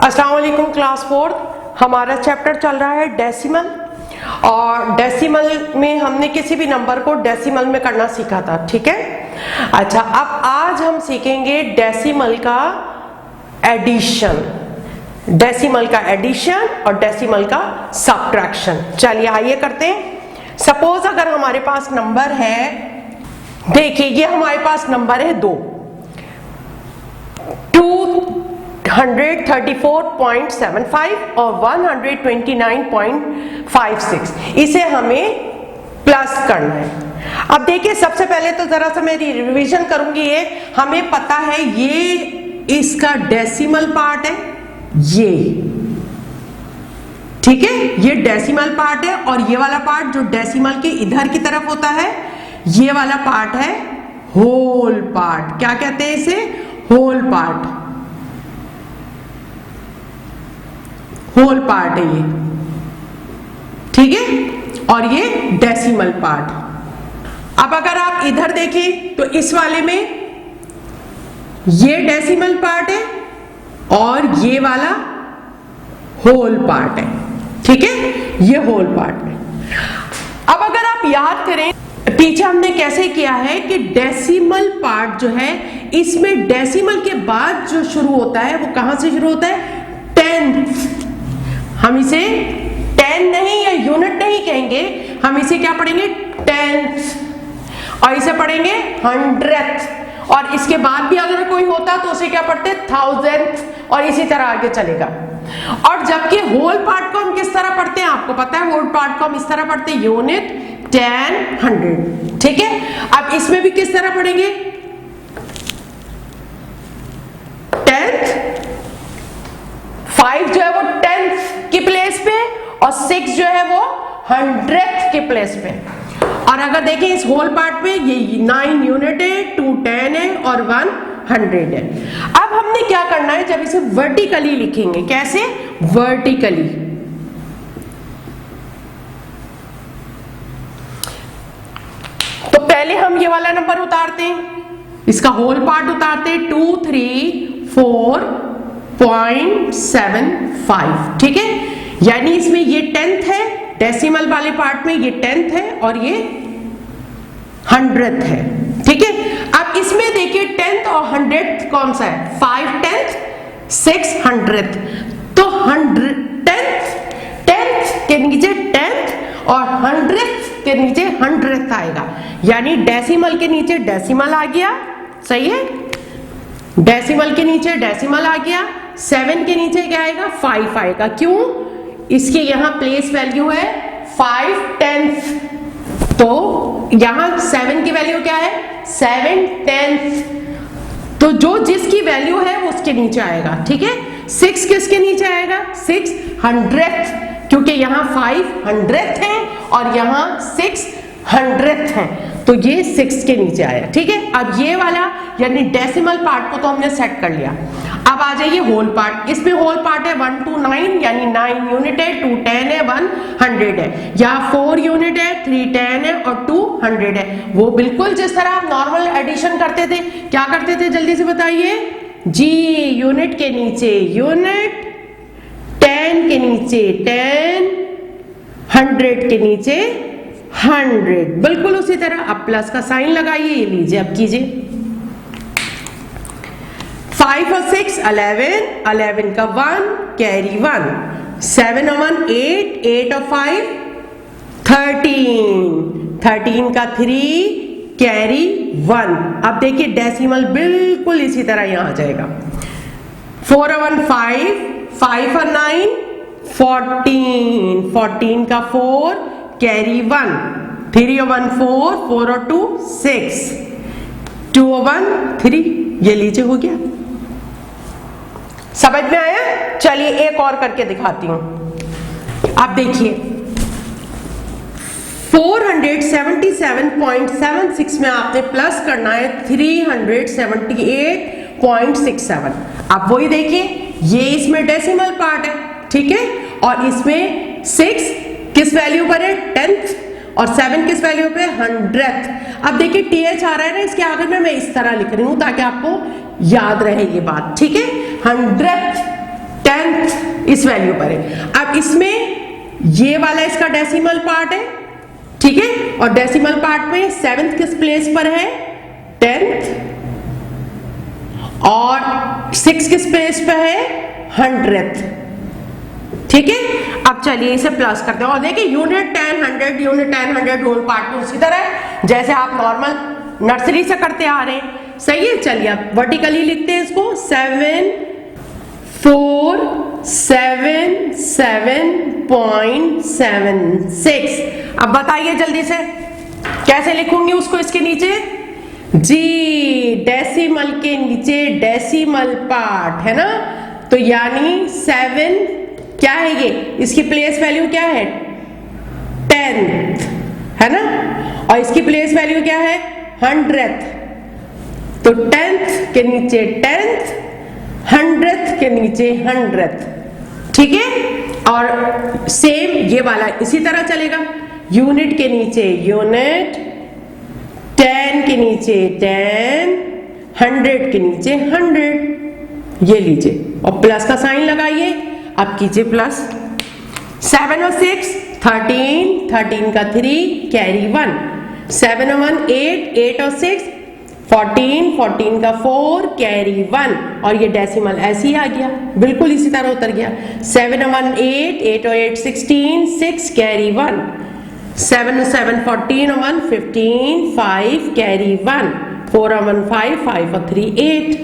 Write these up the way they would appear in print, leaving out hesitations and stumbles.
अस्सलाम वालेकुम क्लास 4। हमारा चैप्टर चल रहा है डेसिमल, और डेसिमल में हमने किसी भी नंबर को डेसिमल में करना सीखा था, ठीक है। अच्छा, अब आज हम सीखेंगे डेसिमल का एडिशन, डेसिमल का एडिशन और डेसिमल का सब्ट्रैक्शन। चलिए आइए करते हैं। सपोज अगर हमारे पास नंबर है, देखिए ये हमारे पास नंबर है 234.75 और 129.56। इसे हमें प्लस करना है। अब देखिए सबसे पहले तो जरा सा मैं रिवीजन करूंगी। ये हमें पता है ये इसका डेसिमल पार्ट है, ये ठीक है, ये डेसिमल पार्ट है। और ये वाला पार्ट जो डेसिमल के इधर की तरफ होता है, ये वाला पार्ट है होल पार्ट। क्या कहते हैं इसे? Whole part. होल पार्ट है ये, ठीक है। और ये डेसिमल पार्ट। अब अगर आप इधर देखें तो इस वाले में ये डेसिमल पार्ट है और ये वाला होल पार्ट है, ठीक है, ये होल पार्ट है। अब अगर आप याद करें पीछे हमने कैसे किया है कि डेसिमल पार्ट जो है, इसमें डेसिमल के बाद जो शुरू होता है वो कहां से शुरू होता है? टेंथ। हम इसे 10 नहीं या यूनिट नहीं कहेंगे, हम इसे क्या पढ़ेंगे? टेंथ। और इसे पढ़ेंगे 100th। और इसके बाद भी अगर कोई होता तो उसे क्या पढ़ते? 1000th। और इसी तरह आगे चलेगा। और जबकि होल पार्ट को हम किस तरह पढ़ते हैं आपको पता है? होल पार्ट को हम इस तरह पढ़ते हैं, यूनिट 10 100, ठीक है। अब इसमें भी किस तरह पढ़ेंगे? 10th, 5 जो है वो 10th की प्लेस पे और 6 जो है वो 100th के प्लेस पे। और अगर देखें इस होल पार्ट में ये 9 यूनिट है, 2 10 है और 1 100 है। अब हमने क्या करना है, जब इसे वर्टिकली लिखेंगे, कैसे? वर्टिकली। तो पहले हम ये वाला नंबर उतारते हैं, इसका होल पार्ट उतारते हैं, 234.75, ठीक है। यानी इसमें ये 10th है, डेसिमल वाले पार्ट में ये 10th है और ये 100th है, ठीक है। अब इसमें देखिए 10th और 100th कौन सा है? 5 10th 6 100th। तो 10th के नीचे 10th और 100th के नीचे 100th आएगा। यानी डेसिमल के नीचे डेसिमल आ गया, सही है। डेसिमल के नीचे डेसिमल आ गया। 7 के नीचे क्या आएगा? 5 आएगा। क्यों? इसके यहां प्लेस वैल्यू है 5 10th, तो यहां 7 की वैल्यू क्या है? 7 10th। तो जो जिसकी वैल्यू है वो उसके नीचे आएगा, ठीक है। 6 किसके नीचे आएगा? 6 100th, क्योंकि यहां 5 100th है और यहां 6 100th है, तो ये 6 के नीचे आया, ठीक है। अब ये वाला यानी डेसिमल पार्ट को तो हमने सेट कर लिया। अब आ जाइए होल पार्ट। इसमें होल पार्ट है 1 to 9, यानी 9 यूनिट है, 2 10 है, 1 100 है। या 4 यूनिट है, 3 10 है और 2 100 है। वो बिल्कुल जिस तरह आप नॉर्मल एडिशन करते थे, क्या करते थे जल्दी से बताइए जी? यूनिट के नीचे यूनिट, 10 के नीचे 10, 100 के नीचे 100, बिल्कुल उसी तरह। अब प्लस का साइन लगाइए, ये लीजिए, अब कीजिए। 5 और 6 11, 11 का 1 कैरी 1, 7 और 1 8, 8 और 5 13, 13 का 3 कैरी 1। अब देखिए डेसिमल बिल्कुल इसी तरह यहां आ जाएगा। 4 और 1 5, 5 और 9 14, 14 का 4 कैरी 1, 3 और 1 4, 4 और 2 6, 2 और 1 3। ये लीजिए हो गया। समझ में आया? चलिए एक और करके दिखाती हूं। आप देखिए 477.76 में आपने प्लस करना है 378.67। आप वही देखिए, ये इसमें डेसिमल पार्ट है, ठीक है। और इसमें 6 किस वैल्यू पर है? 10th। और 7 किस वैल्यू पे? 100th। अब देखिए TH आ रहा है ना इसके आगे में, मैं इस तरह लिख रही हूं ताकि आपको याद रहे ये बात, ठीक है। 100th 10th इस वैल्यू पर है। अब इसमें ये वाला इसका डेसिमल पार्ट है, ठीक है, और डेसिमल पार्ट में 7th किस प्लेस पर है, 10th, और 6 किस प्लेस पर है, 100th, ठीक है। अब चलिए इसे प्लस करते हैं और देखिए यूनिट 10 100 यूनिट 10 100 होल पार्ट में उसी तरह है जैसे आप नॉर्मल नर्सरी से करते आ रहे हैं, सही है। चलिए अब वर्टिकली लिखते हैं इसको, 7 4 7 7.76। अब बताइए जल्दी से कैसे लिखूंगी उसको इसके नीचे, जी डेसिमल के नीचे डेसिमल पार्ट है ना, तो यानी 7 क्या है ये, इसकी प्लेस वैल्यू क्या है 10th है ना, और इसकी प्लेस वैल्यू क्या है 100th, तो 10th के नीचे 10th 100th के नीचे 100th, ठीक है। और सेम ये वाला इसी तरह चलेगा, यूनिट के नीचे यूनिट, 10 के नीचे 10, 100 के नीचे 100, ये लीजिए और प्लस का साइन लगाइए। अब कीजिए प्लस, 7 और 6 13, 13 का 3 कैरी 1, 7 और 1 8, 8 और 6 14, 14 का 4 कैरी 1, और ये डेसिमल ऐसे ही आ गया, बिल्कुल इसी तरह उतर गया। 7 और 1 8, 8 और 8 16, 6 कैरी 1, 7 और 7 14 और 1 15, 5 कैरी 1, 4 और 1 5, 5 और 3 8।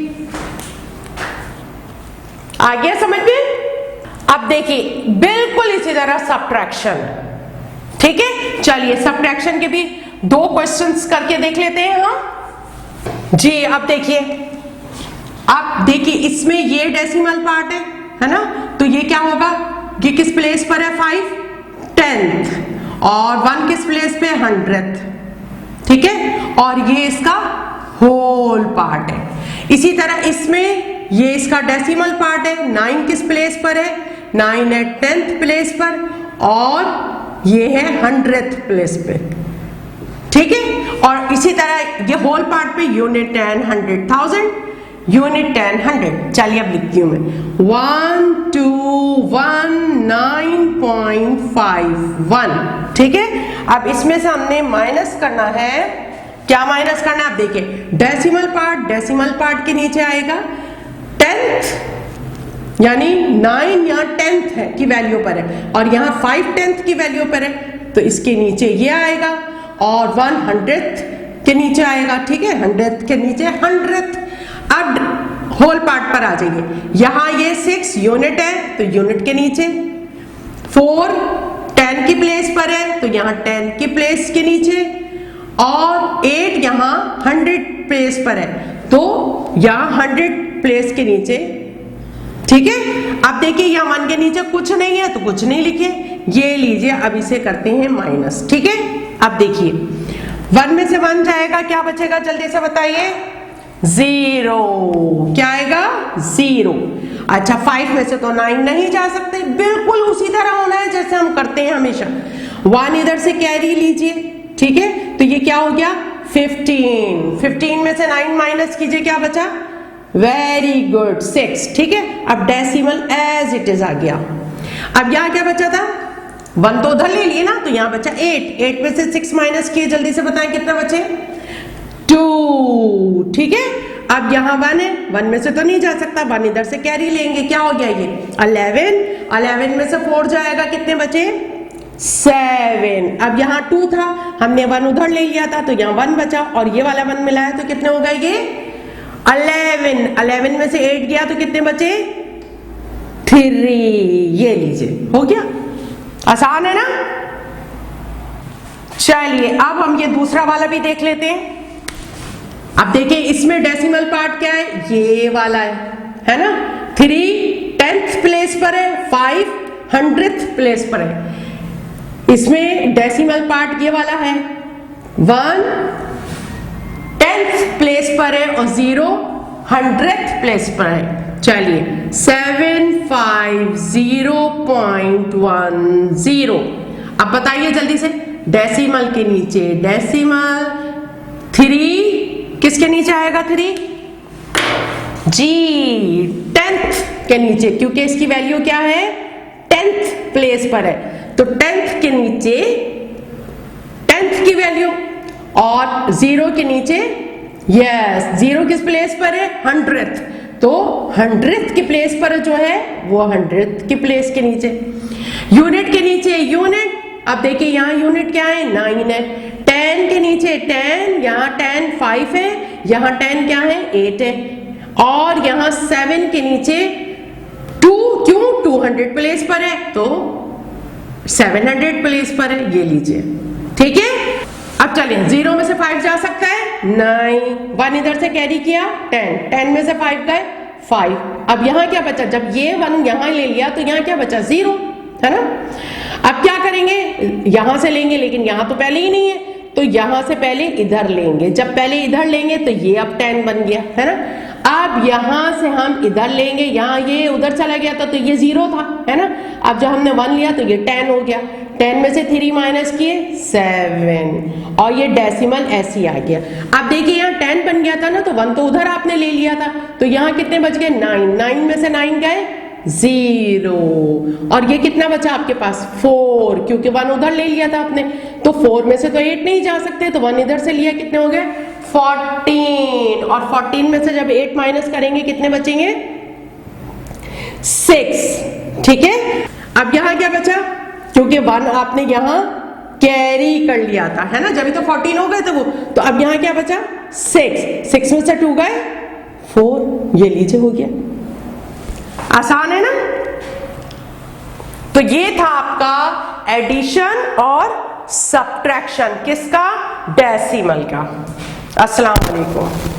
आ गया समझ में। अब देखिए बिल्कुल इसी तरह सब्ट्रैक्शन, ठीक है। चलिए सब्ट्रैक्शन के भी 2 क्वेश्चंस करके देख लेते हैं हम जी। अब देखिए इसमें ये डेसिमल पार्ट है ना, तो ये क्या होगा, ये किस प्लेस पर है 5 10th, और 1 किस प्लेस पे 100th, ठीक है, और ये इसका होल पार्ट है। इसी तरह इसमें ये इसका डेसिमल पार्ट है, 9 किस प्लेस पर है, 9 है 10th प्लेस पर, और ये है 100th प्लेस पे, ठीक है। और इसी तरह ये होल पार्ट पे यूनिट 10 100,000, यूनिट 10 100। चलिए अब लिखती हूं मैं 1219.51, ठीक है। अब इसमें से हमने माइनस करना है, क्या माइनस करना है, आप देखिए डेसिमल पार्ट के नीचे आएगा 10th, यानी 9 यहाँ 10th है की वैल्यू पर है, और यहाँ 5 10th की वैल्यू पर है, तो इसके नीचे ये आएगा, और 100th के नीचे आएगा, ठीक है, 100th के नीचे 100th। अब होल पार्ट पर आ जाइए, यहां ये 6 यूनिट है तो यूनिट के नीचे, 4 10 की प्लेस पर है तो यहां 10 की प्लेस के नीचे, और 8 यहां 100 प्लेस पर है तो यहां 100 प्लेस के नीचे, ठीक है। अब देखिए यहां 1 के नीचे कुछ नहीं है तो कुछ नहीं लिखे, ये लीजिए। अब इसे करते हैं माइनस, ठीक है। अब देखिए 1 में से 1 जाएगा, क्या बचेगा जल्दी से बताइए, 0, क्या आएगा 0। अच्छा 5 में से तो 9 नहीं जा सकते, बिल्कुल उसी तरह होना है जैसे हम करते हैं हमेशा। 1 इधर से कैरी लीजिए, ठीक है, तो ये क्या हो गया 15, 15 में से 9 माइनस कीजिए, क्या बचा, वेरी गुड 6, ठीक है। अब डेसिमल एज इट इज आ गया। अब यहां क्या बचा था, 1 तो उधर ले लिए ना, तो यहां बचा 8, 8 में से 6 माइनस किए, जल्दी से बताएं कितना बचे, 2, ठीक है। अब यहां 1 है, 1 में से तो नहीं जा सकता, 1 इधर से कैरी लेंगे, क्या हो गया ये 11, 11 में से 4 जाएगा, कितने बचे 7। अब यहाँ 2 था, हमने 1 उधर ले लिया था तो यहाँ 1 बचा, और ये वाला 1 मिलाया तो कितने हो गए ये 11, 11 में से 8 गया तो कितने बचे 3, ये लीजिए हो गया, आसान है ना। चलिए अब हम ये दूसरा वाला भी देख लेते हैं। अब देखिए इसमें डेसिमल पार्ट क्या है, ये वाला है ना, 3 10th प्लेस पर है, 5 100th प्लेस पर है। इसमें डेसिमल पार्ट ये वाला है, 1 10th प्लेस पर है और 0 100th प्लेस पर है। चलिए 750.10। अब बताइए जल्दी से, डेसिमल के नीचे डेसिमल, 3 किसके नीचे आएगा 3, जी 10th के नीचे, क्योंकि इसकी वैल्यू क्या है 10th प्लेस पर है, तो 10th के नीचे 10th की वैल्यू और 0 के नीचे, यस 0 किस प्लेस पर है 100th, तो 100th की प्लेस पर जो है वो 100th की प्लेस के नीचे। यूनिट के नीचे यूनिट, अब देखिए यहां यूनिट क्या है 9 है, 10 के नीचे 10, यहां 10 5 है, यहां 10 क्या है 8 है, और यहां 7 के नीचे 2, क्यों 200 प्लेस पर है तो 700 प्लेस पर है, ये लीजिए ठीक है। अब चलिए 0 में से 5 जा सकता है 9, 1 इधर से कैरी किया 10, 10 में से 5 गए 5, अब यहां क्या बचा, जब ये 1 यहां ले लिया तो यहां क्या बचा 0, है ना। अब क्या करेंगे, यहां से लेंगे, लेकिन यहां तो पहले ही नहीं है, तो यहां से पहले इधर लेंगे, जब पहले इधर लेंगे तो ये अब 10 बन गया, है ना। अब यहां से हम इधर लेंगे, यहां ये उधर चला गया था तो ये 0 था, है ना। अब जब हमने 1 लिया तो ये 10 हो गया, 10 में से 3 माइनस किए 7, और ये डेसिमल ऐसे ही आ गया। अब देखिए यहाँ 10 बन गया था ना, तो 1 तो उधर आपने ले लिया था, तो यहाँ कितने बच गए 9, 9 में से 9 गए 0, और ये कितना बचा आपके पास 4, क्योंकि 1 उधर ले लिया था आपने, तो 4 में से तो 8 नहीं जा सकते, तो 1 इधर से लिया, कितने हो गए 14, और 14 में से जब 8 माइनस करेंगे कितने बचेंगे 6, ठीक है। अब यहां क्या बचा, क्योंकि 1 आपने यहां कैरी कर लिया था, है ना, जब तो 14 हो गए थे वो, तो अब यहां क्या बचा 6, 6 में से 2 गए 4, ये लीजिए हो गया, आसान है ना। तो ये था आपका एडिशन और सब्ट्रैक्शन, किसका डेसिमल का। अस्सलाम वालेकुम।